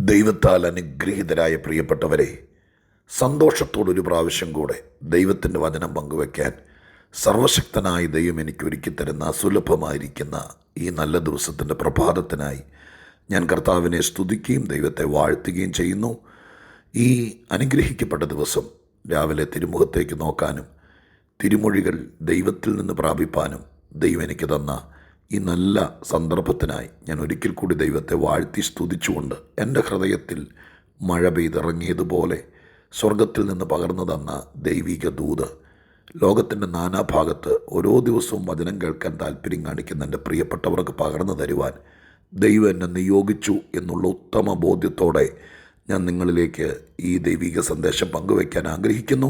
ദൈവത്താൽ അനുഗ്രഹീതരായ പ്രിയപ്പെട്ടവരെ, സന്തോഷത്തോടൊരു പ്രാവശ്യം കൂടെ ദൈവത്തിൻ്റെ വചനം പങ്കുവയ്ക്കാൻ സർവശക്തനായ ദൈവം എനിക്ക് ഒരുക്കിത്തരുന്ന അസുലഭമായിരിക്കുന്ന ഈ നല്ല ദിവസത്തിൻ്റെ പ്രഭാതത്തിനായി ഞാൻ കർത്താവിനെ സ്തുതിക്കുകയും ദൈവത്തെ വാഴ്ത്തുകയും ചെയ്യുന്നു. ഈ അനുഗ്രഹിക്കപ്പെട്ട ദിവസം രാവിലെ തിരുമുഖത്തേക്ക് നോക്കാനും തിരുമൊഴികൾ ദൈവത്തിൽ നിന്ന് പ്രാപിപ്പാനും ദൈവം എനിക്ക് തന്ന ഈ നല്ല സന്ദർഭത്തിനായി ഞാൻ ഒരിക്കൽ കൂടി ദൈവത്തെ വാഴ്ത്തി സ്തുതിച്ചുകൊണ്ട് എൻ്റെ ഹൃദയത്തിൽ മഴ പെയ്തിറങ്ങിയതുപോലെ സ്വർഗത്തിൽ നിന്ന് പകർന്നു തന്ന ദൈവിക ദൂത് ലോകത്തിൻ്റെ നാനാഭാഗത്ത് ഓരോ ദിവസവും വചനം കേൾക്കാൻ താല്പര്യം കാണിക്കുന്ന എൻ്റെ പ്രിയപ്പെട്ടവർക്ക് പകർന്നു തരുവാൻ ദൈവം എന്നെ നിയോഗിച്ചു എന്നുള്ള ഉത്തമ ബോധ്യത്തോടെ ഞാൻ നിങ്ങളിലേക്ക് ഈ ദൈവിക സന്ദേശം പങ്കുവയ്ക്കാൻ ആഗ്രഹിക്കുന്നു.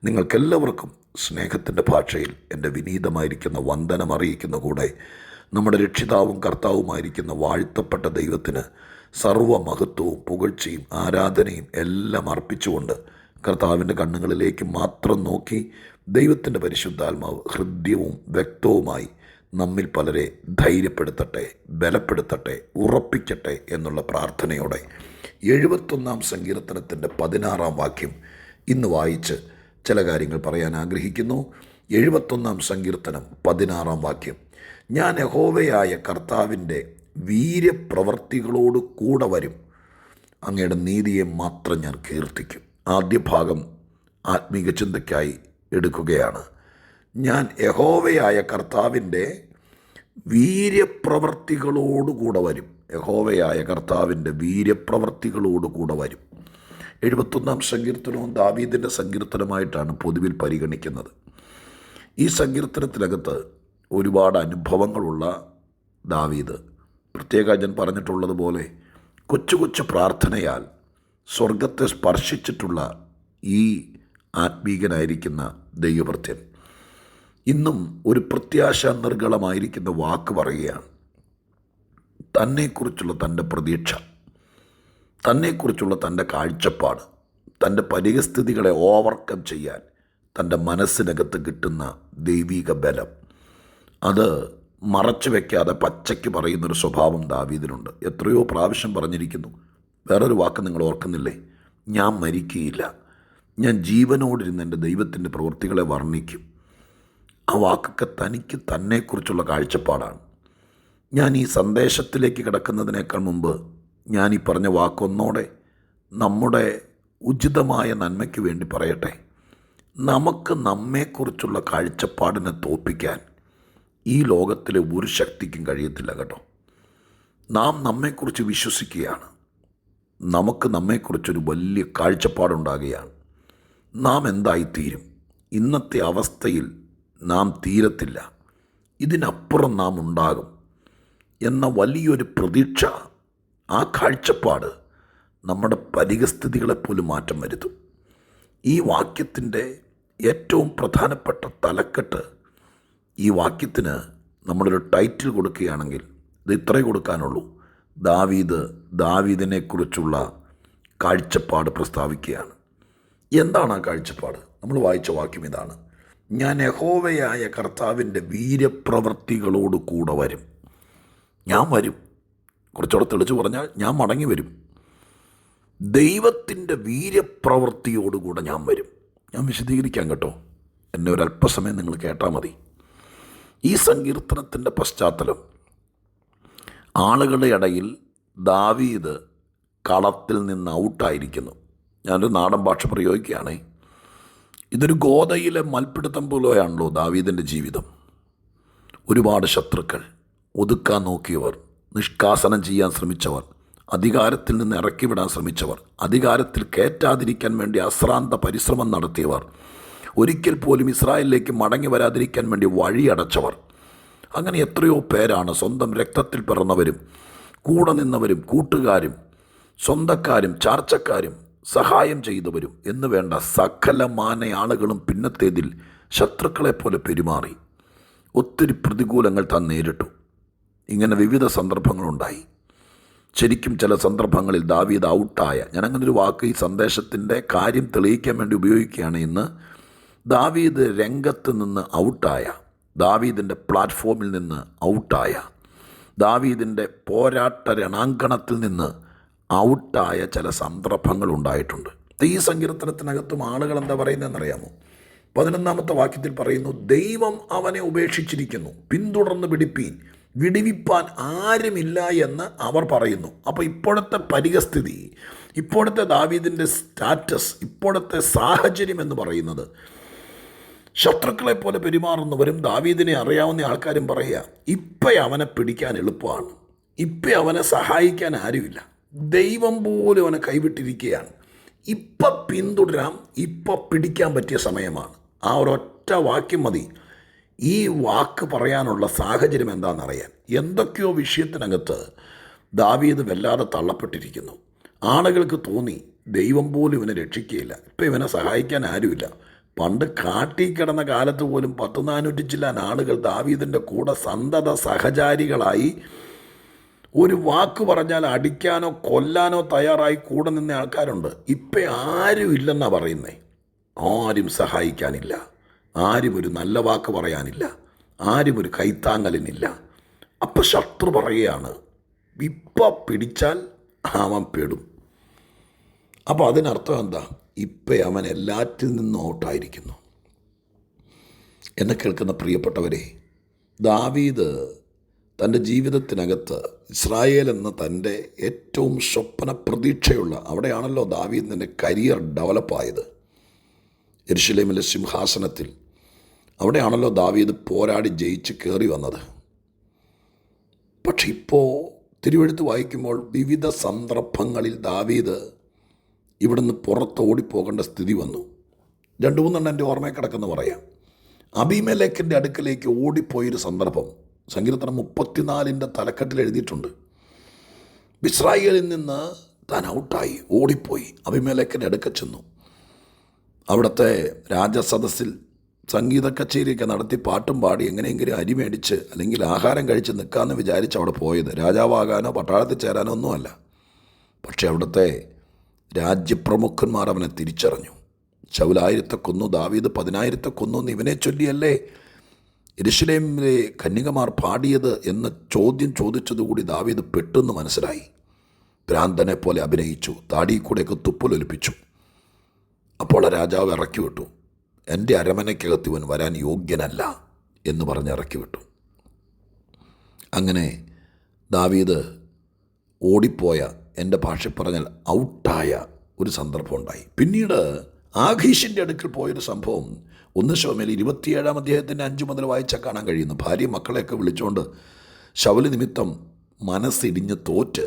നിങ്ങൾക്കെല്ലാവർക്കും സ്നേഹത്തിൻ്റെ ഭാഷയിൽ എൻ്റെ വിനീതമായിരിക്കുന്ന വന്ദനം അറിയിക്കുന്ന കൂടെ നമ്മുടെ രക്ഷിതാവും കർത്താവുമായിരിക്കുന്ന വാഴ്ത്തപ്പെട്ട ദൈവത്തിന് സർവ്വമഹത്വവും പുകഴ്ചയും ആരാധനയും എല്ലാം അർപ്പിച്ചുകൊണ്ട് കർത്താവിൻ്റെ കണ്ണുകളിലേക്ക് മാത്രം നോക്കി ദൈവത്തിൻ്റെ പരിശുദ്ധാത്മാവ് ഹൃദ്യവും വ്യക്തവുമായി നമ്മിൽ പലരെ ധൈര്യപ്പെടുത്തട്ടെ, ബലപ്പെടുത്തട്ടെ, ഉറപ്പിക്കട്ടെ എന്നുള്ള പ്രാർത്ഥനയോടെ 71-ാം സങ്കീർത്തനത്തിൻ്റെ 16-ാം വാക്യം ഇന്ന് വായിച്ച് ചില കാര്യങ്ങൾ പറയാൻ ആഗ്രഹിക്കുന്നു. 71-ാം സങ്കീർത്തനം 16-ാം വാക്യം: ഞാൻ യഹോവയായ കർത്താവിൻ്റെ വീര്യപ്രവർത്തികളോട് കൂടെ വരും, അങ്ങയുടെ നീതിയെ മാത്രം ഞാൻ കീർത്തിക്കും. ആദ്യ ഭാഗം ആത്മീക ചിന്തയ്ക്കായി എടുക്കുകയാണ്. ഞാൻ യഹോവയായ കർത്താവിൻ്റെ വീര്യപ്രവർത്തികളോടുകൂടെ വരും. യഹോവയായ കർത്താവിൻ്റെ വീര്യപ്രവർത്തികളോടുകൂടെ വരും. 71-ാം സങ്കീർത്തനവും ദാവീദിൻ്റെ സങ്കീർത്തനമായിട്ടാണ് പൊതുവിൽ പരിഗണിക്കുന്നത്. ഈ സങ്കീർത്തനത്തിനകത്ത് ഒരുപാട് അനുഭവങ്ങളുള്ള ദാവീദ്, പ്രത്യേക ഞാൻ പറഞ്ഞിട്ടുള്ളതുപോലെ കൊച്ചു കൊച്ചു പ്രാർത്ഥനയാൽ സ്വർഗത്തെ സ്പർശിച്ചിട്ടുള്ള ഈ ആത്മീകനായിരിക്കുന്ന ദൈവഭൃത്യൻ ഇന്നും ഒരു പ്രത്യാശ നിർഗളമായിരിക്കുന്ന വാക്ക് പറയുകയാണ്. തന്നെക്കുറിച്ചുള്ള തൻ്റെ പ്രതീക്ഷ, തന്നെക്കുറിച്ചുള്ള തൻ്റെ കാഴ്ചപ്പാട്, തൻ്റെ പരിസ്ഥിതികളെ ഓവർകം ചെയ്യാൻ തൻ്റെ മനസ്സിനകത്ത് കിട്ടുന്ന ദൈവിക ബലം, അത് മറച്ചു വയ്ക്കാതെ പച്ചയ്ക്ക് പറയുന്നൊരു സ്വഭാവം ദാവീദിനുണ്ട്. എത്രയോ പ്രാവശ്യം പറഞ്ഞിരിക്കുന്നു. വേറൊരു വാക്ക് നിങ്ങൾ ഓർക്കുന്നില്ലേ? ഞാൻ മരിക്കുകയില്ല, ഞാൻ ജീവനോടിരുന്ന് എൻ്റെ ദൈവത്തിൻ്റെ പ്രവൃത്തികളെ വർണ്ണിക്കും. ആ വാക്കൊക്കെ തനിക്ക് തന്നെക്കുറിച്ചുള്ള കാഴ്ചപ്പാടാണ്. ഞാൻ ഈ സന്ദേശത്തിലേക്ക് കിടക്കുന്നതിനേക്കാൾ മുമ്പ് ഞാൻ ഈ പറഞ്ഞ വാക്കൊന്നോടെ നമ്മുടെ ഉചിതമായ നന്മയ്ക്ക് വേണ്ടി പറയട്ടെ. നമുക്ക് നമ്മെക്കുറിച്ചുള്ള കാഴ്ചപ്പാടിനെ തോൽപ്പിക്കാൻ ഈ ലോകത്തിലെ ഒരു ശക്തിക്കും കഴിയത്തില്ല കേട്ടോ. നാം നമ്മെക്കുറിച്ച് വിശ്വസിക്കുകയാണ്, നമുക്ക് നമ്മെക്കുറിച്ചൊരു വലിയ കാഴ്ചപ്പാടുണ്ടാകുകയാണ്. നാം എന്തായിത്തീരും, ഇന്നത്തെ അവസ്ഥയിൽ നാം തീരത്തില്ല, ഇതിനപ്പുറം നാം ഉണ്ടാകും എന്ന വലിയൊരു പ്രതീക്ഷ, ആ കാഴ്ചപ്പാട് നമ്മുടെ പരിസ്ഥിതികളെപ്പോലും മാറ്റം വരുത്തും. ഈ വാക്യത്തിൻ്റെ ഏറ്റവും പ്രധാനപ്പെട്ട തലക്കെട്ട്, ഈ വാക്യത്തിന് നമ്മളൊരു ടൈറ്റിൽ കൊടുക്കുകയാണെങ്കിൽ ഇത് ഇത്രേ കൊടുക്കാനുള്ളൂ: ദാവീദിനെക്കുറിച്ചുള്ള കാഴ്ചപ്പാട് പ്രസ്താവിക്കുകയാണ്. എന്താണ് ആ കാഴ്ചപ്പാട്? നമ്മൾ വായിച്ച വാക്യം ഇതാണ്: ഞാൻ യഹോവയായ കർത്താവിൻ്റെ വീര്യപ്രവർത്തികളോട് കൂടെ വരും. ഞാൻ വരും, കുറച്ചുകൂടെ തെളിച്ച് പറഞ്ഞാൽ ഞാൻ മടങ്ങി വരും. ദൈവത്തിൻ്റെ വീര്യപ്രവൃത്തിയോടുകൂടെ ഞാൻ വരും. ഞാൻ വിശദീകരിക്കാം കേട്ടോ, എന്നെ ഒരല്പസമയം നിങ്ങൾ കേട്ടാൽ മതി. ഈ സങ്കീർത്തനത്തിൻ്റെ പശ്ചാത്തലം, ആളുകളുടെ ഇടയിൽ ദാവീദ് കളത്തിൽ നിന്ന് ഔട്ടായിരിക്കുന്നു. ഞാനൊരു നാടൻ ഭാഷ പ്രയോഗിക്കുകയാണേ. ഇതൊരു ഗോതയിലെ മൽപ്പിടുത്തം പോലെയാണല്ലോ ദാവീദിൻ്റെ ജീവിതം. ഒരുപാട് ശത്രുക്കൾ, ഒതുക്കാൻ നോക്കിയവർ, നിഷ്കാസനം ചെയ്യാൻ ശ്രമിച്ചവർ, അധികാരത്തിൽ നിന്ന് ഇറക്കിവിടാൻ ശ്രമിച്ചവർ, അധികാരത്തിൽ കയറ്റാതിരിക്കാൻ വേണ്ടി അശ്രാന്ത പരിശ്രമം നടത്തിയവർ, ഒരിക്കൽ പോലും ഇസ്രായേലിലേക്ക് മടങ്ങി വരാതിരിക്കാൻ വേണ്ടി വഴിയടച്ചവർ, അങ്ങനെ എത്രയോ പേരാണ്. സ്വന്തം രക്തത്തിൽ പിറന്നവരും കൂടെ നിന്നവരും കൂട്ടുകാരും സ്വന്തക്കാരും ചാർച്ചക്കാരും സഹായം ചെയ്തവരും എന്ന് വേണ്ട സകലമാന ആളുകളും പിന്നത്തേതിൽ ശത്രുക്കളെപ്പോലെ പെരുമാറി ഒത്തിരി പ്രതികൂലങ്ങൾ താൻ നേരിട്ടു. ഇങ്ങനെ വിവിധ സന്ദർഭങ്ങളുണ്ടായി. ശരിക്കും ചില സന്ദർഭങ്ങളിൽ ദാവീദ് ഔട്ടായ, ഞാനങ്ങനൊരു വാക്ക് ഈ സന്ദേശത്തിൻ്റെ കാര്യം തെളിയിക്കാൻ വേണ്ടി ഉപയോഗിക്കുകയാണ്. ഇന്ന് ദാവീദ് രംഗത്ത് നിന്ന് ഔട്ടായ, ദാവീദിൻ്റെ പ്ലാറ്റ്ഫോമിൽ നിന്ന് ഔട്ടായ, ദാവീദിൻ്റെ പോരാട്ട രണാങ്കണത്തിൽ നിന്ന് ഔട്ടായ ചില സന്ദർഭങ്ങൾ ഉണ്ടായിട്ടുണ്ട്. ഈ സങ്കീർത്തനത്തിനകത്തും ആളുകൾ എന്താ പറയുന്നതെന്നറിയാമോ? 11-ാമത്തെ വാക്യത്തിൽ പറയുന്നു, ദൈവം അവനെ ഉപേക്ഷിച്ചിരിക്കുന്നു, പിന്തുടർന്ന് പിടിപ്പീൻ, വിടിവിപ്പാൻ ആരുമില്ല എന്ന് അവർ പറയുന്നു. അപ്പോൾ ഇപ്പോഴത്തെ പരിസ്ഥിതി, ഇപ്പോഴത്തെ ദാവീദിൻ്റെ സ്റ്റാറ്റസ്, ഇപ്പോഴത്തെ സാഹചര്യം എന്ന് പറയുന്നത്, ശത്രുക്കളെ പോലെ പെരുമാറുന്നവരും ദാവീദിനെ അറിയാവുന്ന ആൾക്കാരും പറയുക, ഇപ്പം അവനെ പിടിക്കാൻ എളുപ്പമാണ്, ഇപ്പം അവനെ സഹായിക്കാൻ ആരുമില്ല, ദൈവം പോലും അവനെ കൈവിട്ടിരിക്കുകയാണ്, ഇപ്പം പിന്തുടരാം, ഇപ്പം പിടിക്കാൻ പറ്റിയ സമയമാണ്. ആ ഒരൊറ്റ വാക്യം മതി ഈ വാക്ക് പറയാനുള്ള സാഹചര്യം എന്താണെന്നറിയാൻ. എന്തൊക്കെയോ വിഷയത്തിനകത്ത് ദാവീദ് വല്ലാതെ തള്ളപ്പെട്ടിരിക്കുന്നു. ആളുകൾക്ക് തോന്നി ദൈവം പോലും ഇവനെ രക്ഷിക്കുകയില്ല, ഇപ്പം ഇവനെ സഹായിക്കാൻ ആരുമില്ല. പണ്ട് കാട്ടിക്കിടന്ന കാലത്ത് പോലും 400 ചില്ലാൻ ആളുകൾ ദാവീദിൻ്റെ കൂടെ സന്തത സഹചാരികളായി, ഒരു വാക്ക് പറഞ്ഞാൽ അടിക്കാനോ കൊല്ലാനോ തയ്യാറായി കൂടെ നിന്ന ആൾക്കാരുണ്ട്. ഇപ്പം ആരും ഇല്ലെന്നാണ് പറയുന്നത്. ആരും സഹായിക്കാനില്ല, ആരും ഒരു നല്ല വാക്ക് പറയാനില്ല, ആരും ഒരു കൈത്താങ്ങലിനില്ല. അപ്പം ശത്രു പറയുകയാണ്, ഇപ്പം പിടിച്ചാൽ അവൻ പെടും. അപ്പോൾ അതിനർത്ഥം എന്താ? ഇപ്പം അവൻ എല്ലാറ്റിൽ നിന്നും ഔട്ടായിരിക്കുന്നു. എന്നെ കേൾക്കുന്ന പ്രിയപ്പെട്ടവരെ, ദാവീദ് തൻ്റെ ജീവിതത്തിനകത്ത് ഇസ്രായേൽ എന്ന തൻ്റെ ഏറ്റവും സ്വപ്ന പ്രതീക്ഷയുള്ള, അവിടെയാണല്ലോ ദാവീദിൻ്റെ കരിയർ ഡെവലപ്പായത്. യെരുശലേമിലെ സിംഹാസനത്തിൽ അവിടെയാണല്ലോ ദാവീദ് പോരാടി ജയിച്ച് കയറി വന്നത്. പക്ഷെ ഇപ്പോൾ തിരുവെഴുത്ത് വായിക്കുമ്പോൾ വിവിധ സന്ദർഭങ്ങളിൽ ദാവീദ് ഇവിടുന്ന് പുറത്ത് ഓടിപ്പോകേണ്ട സ്ഥിതി വന്നു. 2-3 എൻ്റെ ഓർമ്മയിൽ കിടക്കുന്ന പറയാം. അബീമേലെക്കിൻ്റെ അടുക്കലേക്ക് ഓടിപ്പോയൊരു സന്ദർഭം സങ്കീർത്തനം 34 തലക്കെട്ടിൽ എഴുതിയിട്ടുണ്ട്. ഇസ്രായേലിൽ നിന്ന് താൻ ഔട്ടായി ഓടിപ്പോയി അബീമേലെക്കിൻ്റെ അടുക്ക ചെന്നു. അവിടുത്തെ രാജസദസ്സിൽ സംഗീത കച്ചേരിയൊക്കെ നടത്തി പാട്ടും പാടി എങ്ങനെയെങ്കിലും അരി മേടിച്ച് അല്ലെങ്കിൽ ആഹാരം കഴിച്ച് നിൽക്കാമെന്ന് വിചാരിച്ച് അവിടെ പോയത്. രാജാവാകാനോ പട്ടാളത്തിൽ ചേരാനോ ഒന്നുമല്ല. പക്ഷെ അവിടുത്തെ രാജ്യപ്രമുഖന്മാർ അവനെ തിരിച്ചറിഞ്ഞു. ശൗൽ 1000 കൊന്നു, ദാവീദ് 10,000 കൊന്നു എന്ന് ഇവനെ ചൊല്ലിയല്ലേ യെരുശലേമിലെ കന്യകമാർ പാടിയത് എന്ന ചോദ്യം ചോദിച്ചതുകൂടി ദാവീദ് പെട്ടെന്ന് മനസ്സിലായി. ഭ്രാന്തനെ പോലെ അഭിനയിച്ചു, താടിയിൽ കൂടെയൊക്കെ തുപ്പലൊലിപ്പിച്ചു. അപ്പോൾ രാജാവ് ഇറക്കി വിട്ടു. എൻ്റെ അരമനയ്ക്കകത്ത് ഇവൻ വരാൻ യോഗ്യനല്ല എന്ന് പറഞ്ഞ് ഇറക്കി വിട്ടു. അങ്ങനെ ദാവീദ് ഓടിപ്പോയ, എൻ്റെ ഭാഷ പറഞ്ഞാൽ ഔട്ടായ ഒരു സന്ദർഭം ഉണ്ടായി. പിന്നീട് ആഖീഷിൻ്റെ അടുക്കൽ പോയൊരു സംഭവം 1 ശമൂവേൽ 27-ാം അധ്യായത്തിൻ്റെ 5 മുതൽ വായിച്ചാൽ കാണാൻ കഴിയുന്നു. ഭാര്യ മക്കളെയൊക്കെ വിളിച്ചുകൊണ്ട് ശൗല് നിമിത്തം മനസ്സിടിഞ്ഞ് തോറ്റ്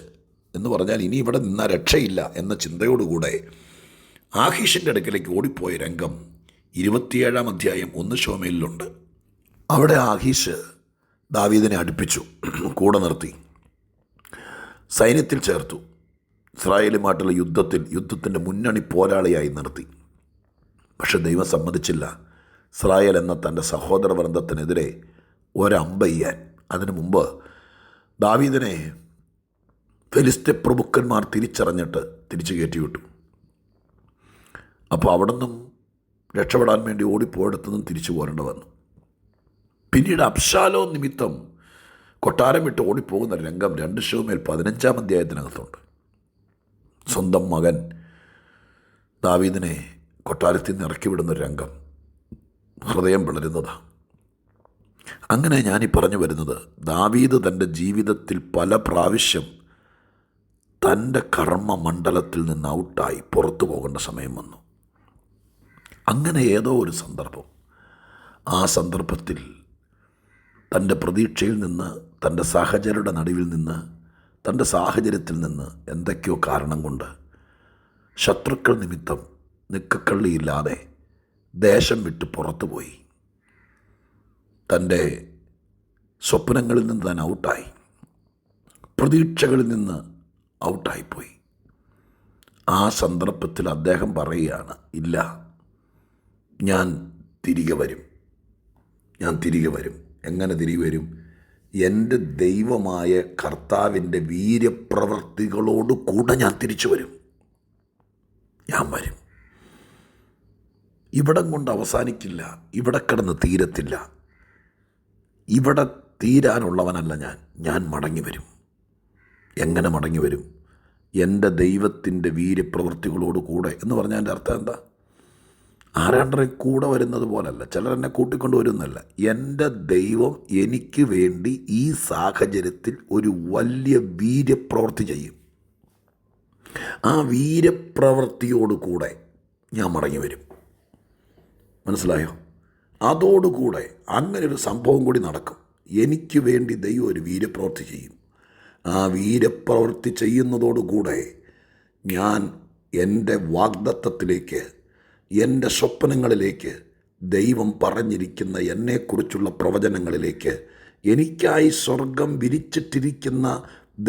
എന്ന് പറഞ്ഞാൽ ഇനി ഇവിടെ നിന്നാൽ രക്ഷയില്ല എന്ന ചിന്തയോടുകൂടെ ആഖീഷിൻ്റെ അടുക്കലേക്ക് ഓടിപ്പോയ രംഗം 27-ാം അധ്യായം 1 ശമൂവേലിലുണ്ട്. അവിടെ ആഖീഷ് ദാവീദിനെ അടുപ്പിച്ചു, കൂടെ നിർത്തി, സൈന്യത്തിൽ ചേർത്തു, ഇസ്രായേലുമായിട്ടുള്ള യുദ്ധത്തിൻ്റെ മുന്നണി പോരാളിയായി നിർത്തി. പക്ഷെ ദൈവം സമ്മതിച്ചില്ല ഇസ്രായേൽ എന്ന തൻ്റെ സഹോദര വൃന്ദത്തിനെതിരെ ഒരമ്പെയ്യാൻ. അതിനു മുമ്പ് ദാവീദിനെ ഫെലിസ്ത്യ പ്രഭുക്കന്മാർ തിരിച്ചറിഞ്ഞിട്ട് തിരിച്ചു കയറ്റിവിട്ടു. അപ്പോൾ അവിടെ നിന്നും രക്ഷപ്പെടാൻ വേണ്ടി ഓടിപ്പോയിടത്തുനിന്നും തിരിച്ചു പോരേണ്ടി വന്നു. പിന്നീട് അബ്ശാലോം നിമിത്തം കൊട്ടാരം വിട്ട് ഓടിപ്പോകുന്ന രംഗം 2 ശമൂവേൽ 15-ാം അധ്യായത്തിനകത്തുണ്ട്. സ്വന്തം മകൻ ദാവീദിനെ കൊട്ടാരത്തിൽ നിന്ന് ഇറക്കി വിടുന്ന രംഗം ഹൃദയം പിളരുന്നതാണ്. അങ്ങനെ ഞാനീ പറഞ്ഞു വരുന്നത്, ദാവീദ് തൻ്റെ ജീവിതത്തിൽ പല പ്രാവശ്യം തൻ്റെ കർമ്മമണ്ഡലത്തിൽ നിന്ന് ഔട്ടായി പുറത്തു പോകേണ്ട സമയം വന്നു. അങ്ങനെ ഏതോ ഒരു സന്ദർഭം, ആ സന്ദർഭത്തിൽ തൻ്റെ പ്രതീക്ഷയിൽ നിന്ന്, തൻ്റെ സഹചരുടെ നടുവിൽ നിന്ന്, തൻ്റെ സാഹചര്യത്തിൽ നിന്ന് എന്തൊക്കെയോ കാരണം കൊണ്ട് ശത്രുക്കൾ നിമിത്തം നിക്കക്കള്ളിയില്ലാതെ ദേശം വിട്ട് പുറത്തു പോയി. തൻ്റെ സ്വപ്നങ്ങളിൽ നിന്ന് താൻ ഔട്ടായി, പ്രതീക്ഷകളിൽ നിന്ന് ഔട്ടായിപ്പോയി. ആ സന്ദർഭത്തിൽ അദ്ദേഹം പറയുകയാണ്, ഇല്ല, ഞാൻ തിരികെ വരും. എങ്ങനെ തിരികെ വരും? എൻ്റെ ദൈവമായ കർത്താവിൻ്റെ വീര്യപ്രവൃത്തികളോട് കൂടെ ഞാൻ തിരിച്ചു വരും. ഞാൻ വരും. ഇവിടം കൊണ്ട് അവസാനിക്കില്ല, ഇവിടെ കിടന്ന് തീരത്തില്ല. ഇവിടെ തീരാനുള്ളവനല്ല ഞാൻ മടങ്ങി വരും. എങ്ങനെ മടങ്ങി വരും? എൻ്റെ ദൈവത്തിൻ്റെ വീര്യപ്രവൃത്തികളോട് കൂടെ എന്ന് പറഞ്ഞാൽ എൻ്റെ അർത്ഥം എന്താ? ആരാണ്ടറെ കൂടെ വരുന്നത് പോലല്ല, ചിലർ എന്നെ കൂട്ടിക്കൊണ്ട് വരുന്നല്ല. എൻ്റെ ദൈവം എനിക്ക് വേണ്ടി ഈ സാഹചര്യത്തിൽ ഒരു വലിയ വീര്യപ്രവൃത്തി ചെയ്യും. ആ വീര്യപ്രവൃത്തിയോട് കൂടെ ഞാൻ മടങ്ങി വരും. മനസ്സിലായോ? അതോടുകൂടെ അങ്ങനെ ഒരു സംഭവം കൂടി നടക്കും. എനിക്ക് വേണ്ടി ദൈവം ഒരു വീര്യപ്രവൃത്തി ചെയ്യും. ആ വീര്യപ്രവൃത്തി ചെയ്യുന്നതോടുകൂടെ ഞാൻ എൻ്റെ വാഗ്ദത്തത്തിലേക്ക്, എൻ്റെ സ്വപ്നങ്ങളിലേക്ക്, ദൈവം പറഞ്ഞിരിക്കുന്ന എന്നെക്കുറിച്ചുള്ള പ്രവചനങ്ങളിലേക്ക്, എനിക്കായി സ്വർഗം വിരിച്ചിട്ടിരിക്കുന്ന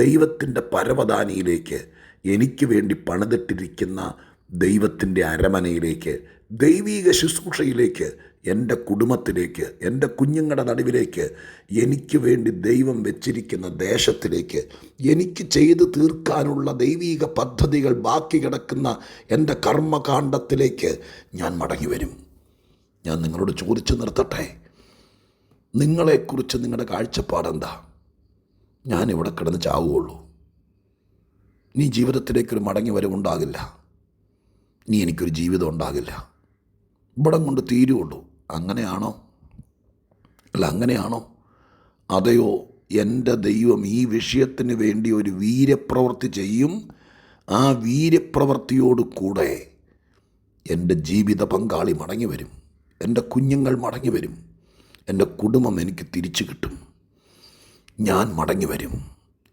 ദൈവത്തിൻ്റെ പരവതാനിയിലേക്ക്, എനിക്ക് വേണ്ടി പണിതിട്ടിരിക്കുന്ന ദൈവത്തിൻ്റെ അരമനയിലേക്ക്, ദൈവീക ശുശ്രൂഷയിലേക്ക്, എൻ്റെ കുടുംബത്തിലേക്ക്, എൻ്റെ കുഞ്ഞുങ്ങളുടെ നടുവിലേക്ക്, എനിക്ക് വേണ്ടി ദൈവം വെച്ചിരിക്കുന്ന ദേശത്തിലേക്ക്, എനിക്ക് ചെയ്തു തീർക്കാനുള്ള ദൈവീക പദ്ധതികൾ ബാക്കി കിടക്കുന്ന എൻ്റെ കർമ്മകാണ്ഡത്തിലേക്ക് ഞാൻ മടങ്ങി വരും. ഞാൻ നിങ്ങളോട് ചോദിച്ചു നിർത്തട്ടെ, നിങ്ങളെക്കുറിച്ച് നിങ്ങളുടെ കാഴ്ചപ്പാടെന്താ? ഞാനിവിടെ കിടന്ന് ചാവുകയുള്ളൂ, നീ ജീവിതത്തിലേക്കൊരു മടങ്ങി വരവുണ്ടാകില്ല, നീ എനിക്കൊരു ജീവിതം ഉണ്ടാകില്ല, ഇവിടം കൊണ്ട് തീരുള്ളൂ. അങ്ങനെയാണോ? അല്ല, അങ്ങനെയാണോ? അതെയോ, എൻ്റെ ദൈവം ഈ വിഷയത്തിന് വേണ്ടി ഒരു വീര്യപ്രവൃത്തി ചെയ്യും. ആ വീര്യപ്രവൃത്തിയോട് കൂടെ എൻ്റെ ജീവിത പങ്കാളി മടങ്ങി വരും, എൻ്റെ കുഞ്ഞുങ്ങൾ മടങ്ങി വരും, എൻ്റെ കുടുംബം എനിക്ക് തിരിച്ചു കിട്ടും, ഞാൻ മടങ്ങി വരും,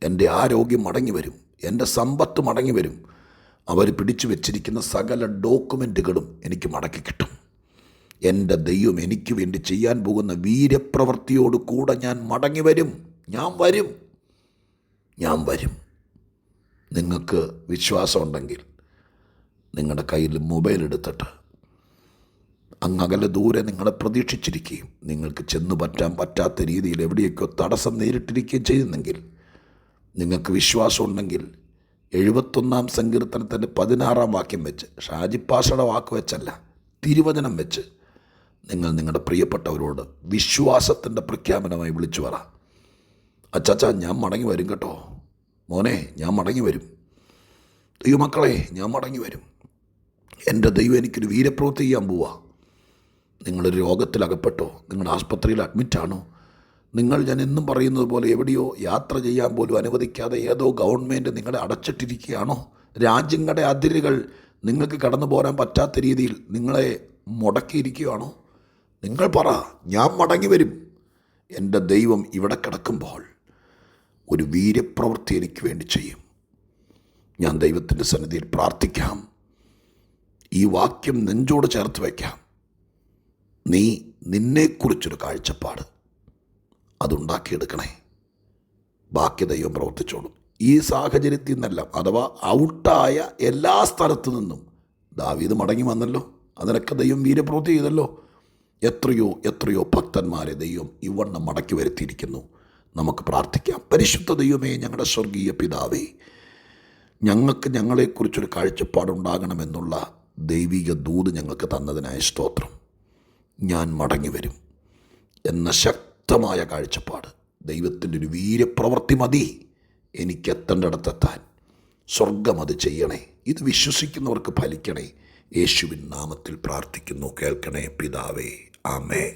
എൻ്റെ ആരോഗ്യം മടങ്ങി വരും, എൻ്റെ സമ്പത്ത് മടങ്ങി വരും, അവർ പിടിച്ചു വച്ചിരിക്കുന്ന സകല ഡോക്യുമെൻറ്റുകളും എനിക്ക് മടക്കി കിട്ടും. എൻ്റെ ദൈവം എനിക്ക് വേണ്ടി ചെയ്യാൻ പോകുന്ന വീര്യപ്രവൃത്തിയോട് കൂടെ ഞാൻ മടങ്ങി വരും. ഞാൻ വരും. നിങ്ങൾക്ക് വിശ്വാസമുണ്ടെങ്കിൽ നിങ്ങളുടെ കയ്യിൽ മൊബൈൽ എടുത്തിട്ട് അങ്ങകലെ ദൂരെ നിങ്ങളെ പ്രതീക്ഷിച്ചിരിക്കുകയും നിങ്ങൾക്ക് ചെന്നു പറ്റാത്ത രീതിയിൽ എവിടെയൊക്കെ തടസ്സം നേരിട്ടിരിക്കുകയും ചെയ്യുന്നെങ്കിൽ, നിങ്ങൾക്ക് വിശ്വാസമുണ്ടെങ്കിൽ 71-ാം സങ്കീർത്തനത്തിൻ്റെ 16-ാം വാക്യം വെച്ച്, ഷാജിപ്പാഷയുടെ വാക്ക് വെച്ചല്ല, തിരുവചനം വെച്ച് നിങ്ങൾ നിങ്ങളുടെ പ്രിയപ്പെട്ടവരോട് വിശ്വാസത്തിൻ്റെ പ്രഖ്യാപനമായി വിളിച്ചു പറ, അച്ചാച്ചാ ഞാൻ മടങ്ങി വരും കേട്ടോ, മോനെ ഞാൻ മടങ്ങി വരും, ദൈവമക്കളെ ഞാൻ മടങ്ങി വരും, എൻ്റെ ദൈവം എനിക്കൊരു വീര്യപ്രവൃത്തി ചെയ്യാൻ പോവാ. നിങ്ങളൊരു രോഗത്തിലകപ്പെട്ടോ, നിങ്ങളുടെ ആസ്പത്രിയിൽ അഡ്മിറ്റാണോ, നിങ്ങൾ ഞാൻ എന്നും പറയുന്നത് പോലെ എവിടെയോ യാത്ര ചെയ്യാൻ പോലും അനുവദിക്കാതെ ഏതോ ഗവൺമെൻറ് നിങ്ങളെ അടച്ചിട്ടിരിക്കുകയാണോ, രാജ്യങ്ങളുടെ അതിരുകൾ നിങ്ങൾക്ക് കടന്നു പോരാൻ പറ്റാത്ത രീതിയിൽ നിങ്ങളെ മുടക്കിയിരിക്കുകയാണോ, നിങ്ങൾ പറ, ഞാൻ മടങ്ങി വരും. എൻ്റെ ദൈവം ഇവിടെ കിടക്കുമ്പോൾ ഒരു വീര്യപ്രവൃത്തി എനിക്ക് വേണ്ടി ചെയ്യും. ഞാൻ ദൈവത്തിൻ്റെ സന്നിധിയിൽ പ്രാർത്ഥിക്കാം, ഈ വാക്യം നെഞ്ചോട് ചേർത്ത് വയ്ക്കാം. നീ നിന്നെക്കുറിച്ചൊരു കാഴ്ചപ്പാട് അതുണ്ടാക്കിയെടുക്കണേ, ബാക്കി ദൈവം പ്രവർത്തിച്ചോളും. ഈ സാഹചര്യത്തിൽ നിന്നെല്ലാം, അഥവാ ഔട്ടായ എല്ലാ സ്ഥലത്തു നിന്നും ദാവീദ് മടങ്ങി വന്നല്ലോ, അതിനൊക്കെ ദൈവം വീര്യപ്രവൃത്തി ചെയ്തല്ലോ. എത്രയോ ഭക്തന്മാരെ ദൈവം ഇവണ്ണം മടക്കി വരുത്തിയിരിക്കുന്നു. നമുക്ക് പ്രാർത്ഥിക്കാം. പരിശുദ്ധ ദൈവമേ, ഞങ്ങളുടെ സ്വർഗീയ പിതാവേ, ഞങ്ങൾക്ക് ഞങ്ങളെക്കുറിച്ചൊരു കാഴ്ചപ്പാടുണ്ടാകണമെന്നുള്ള ദൈവിക ദൂത് ഞങ്ങൾക്ക് തന്നതിനായ സ്തോത്രം. ഞാൻ മടങ്ങി വരും എന്ന ശക്തമായ കാഴ്ചപ്പാട്, ദൈവത്തിൻ്റെ ഒരു വീര്യപ്രവൃത്തി മതി എനിക്കെത്തേണ്ടിടത്തെത്താൻ. സ്വർഗം അത് ചെയ്യണേ. ഇത് വിശ്വസിക്കുന്നവർക്ക് ഫലിക്കണേ. യേശുവിൻ നാമത്തിൽ പ്രാർത്ഥിക്കുന്നു, കേൾക്കണേ പിതാവേ. ആമേൻ.